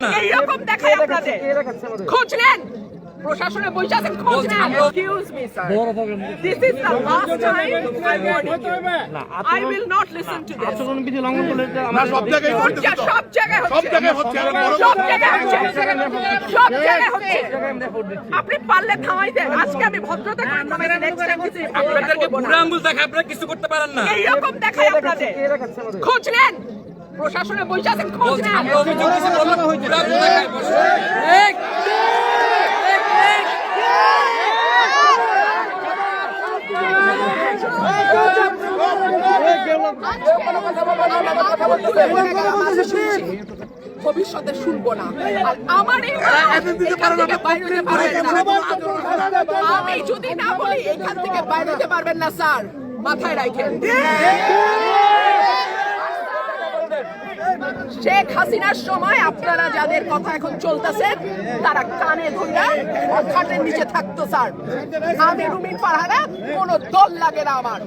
এইরকম দেখায় আপনাদের খোঁজ নেন প্রশাসনে বসে আছেন খোঁজ নেন excuse me sir this is the last time I warn you I will not listen to this আচরণ বিধি লঙ্ঘন করলে আমরা সব জায়গায় হচ্ছে সব জায়গায় হচ্ছে আপনি পারলে থামাই দেন আজকে আমি ভদ্রতা করে থামাইছি নেক্সট টাইম কিছু আপনাদেরকে বুড়া আঙ্গুল দেখায় আপনারা কিছু করতে পারেন না। এইরকম দেখায় আপনাদের খোঁজ নেন প্রশাসনে বসে আছেন খোঁজ নেন আমরা অভিযোগ দিছি বললাম বুড়া আঙ্গুল দেখায় বসে ভবিষ্যতে শুনবো না আর আমার আমি যদি না বলি এখান থেকে বাইরে যেতে পারবেন না স্যার মাথায় রাখেন শেখ হাসিনার সময় আপনারা যাদের কথা এখন চলতেছেন তারা কানে ধরে খাটের নিচে থাকতো স্যার আমি রুমিন ফারহানা কোনো দল লাগে না আমার